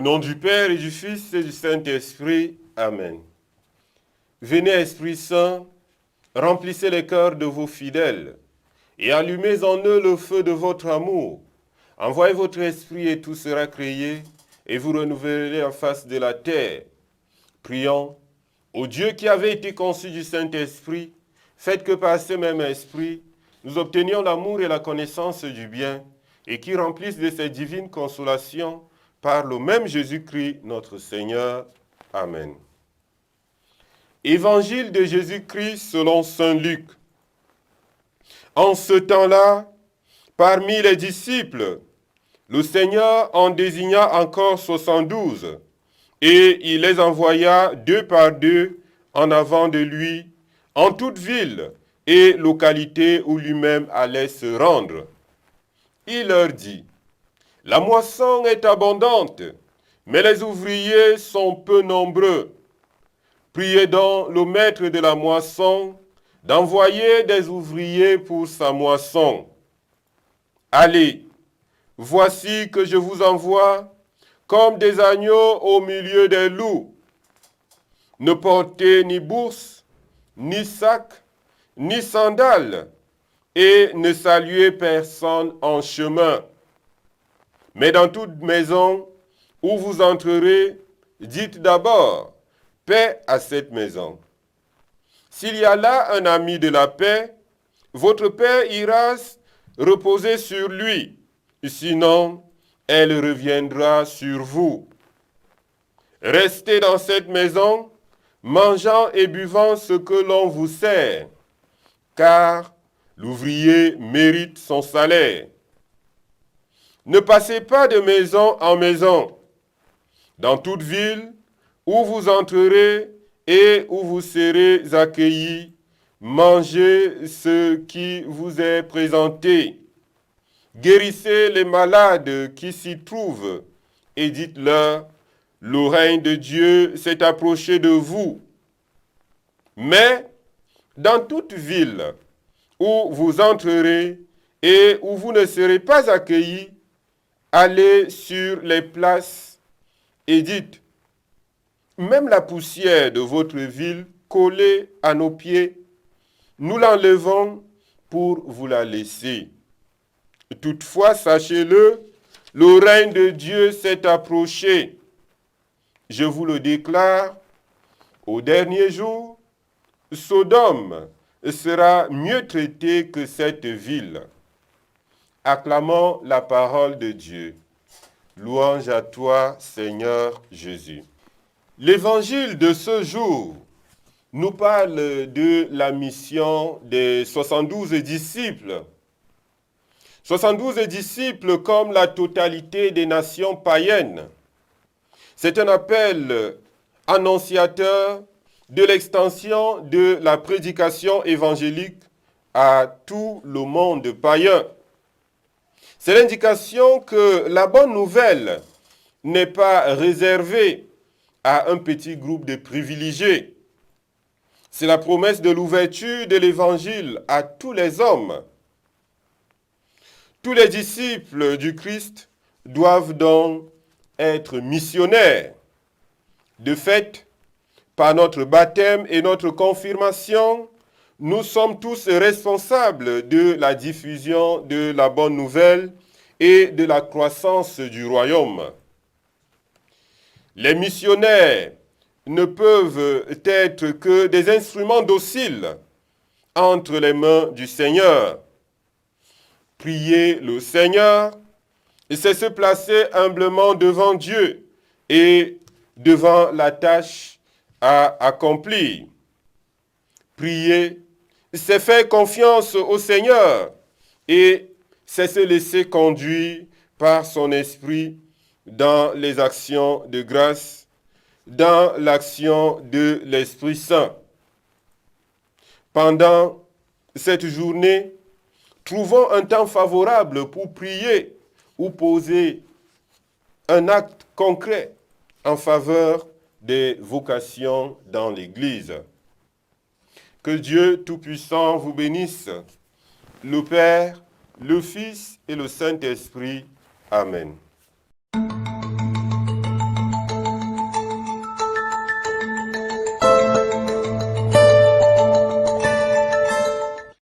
Au nom du Père et du Fils et du Saint-Esprit. Amen. Venez, Esprit Saint, remplissez les cœurs de vos fidèles et allumez en eux le feu de votre amour. Envoyez votre esprit et tout sera créé et vous renouvellerez la face de la terre. Prions. Ô Dieu qui avait été conçu du Saint-Esprit, faites que par ce même esprit, nous obtenions l'amour et la connaissance du bien et qui remplisse de ses divines consolations par le même Jésus-Christ notre Seigneur. Amen. Évangile de Jésus-Christ selon saint Luc. En ce temps-là, parmi les disciples, le Seigneur en désigna encore 72, et il les envoya 2 par 2 en avant de lui, en toute ville et localité où lui-même allait se rendre. Il leur dit, « La moisson est abondante, mais les ouvriers sont peu nombreux. Priez donc le maître de la moisson d'envoyer des ouvriers pour sa moisson. Allez, voici que je vous envoie comme des agneaux au milieu des loups. Ne portez ni bourse, ni sac, ni sandales, et ne saluez personne en chemin. Mais dans toute maison où vous entrerez, dites d'abord, paix à cette maison. S'il y a là un ami de la paix, votre paix ira reposer sur lui. Sinon, elle reviendra sur vous. Restez dans cette maison, mangeant et buvant ce que l'on vous sert, car l'ouvrier mérite son salaire. Ne passez pas de maison en maison. Dans toute ville où vous entrerez et où vous serez accueillis, mangez ce qui vous est présenté. Guérissez les malades qui s'y trouvent et dites-leur, le règne de Dieu s'est approché de vous. Mais dans toute ville où vous entrerez et où vous ne serez pas accueillis, allez sur les places et dites, même la poussière de votre ville collée à nos pieds, nous l'enlevons pour vous la laisser. Toutefois, sachez-le, le règne de Dieu s'est approché. Je vous le déclare, au dernier jour, Sodome sera mieux traitée que cette ville. Acclamons la parole de Dieu. Louange à toi, Seigneur Jésus. L'évangile de ce jour nous parle de la mission des 72 disciples. 72 disciples comme la totalité des nations païennes. C'est un appel annonciateur de l'extension de la prédication évangélique à tout le monde païen. C'est l'indication que la bonne nouvelle n'est pas réservée à un petit groupe de privilégiés. C'est la promesse de l'ouverture de l'évangile à tous les hommes. Tous les disciples du Christ doivent donc être missionnaires. De fait, par notre baptême et notre confirmation, nous sommes tous responsables de la diffusion de la bonne nouvelle et de la croissance du royaume. Les missionnaires ne peuvent être que des instruments dociles entre les mains du Seigneur. Prier le Seigneur, c'est se placer humblement devant Dieu et devant la tâche à accomplir. Prier, c'est faire confiance au Seigneur et c'est se laisser conduire par son esprit dans les actions de grâce, dans l'action de l'Esprit Saint. Pendant cette journée, trouvons un temps favorable pour prier ou poser un acte concret en faveur des vocations dans l'Église. Que Dieu Tout-Puissant vous bénisse, le Père, le Fils et le Saint-Esprit. Amen.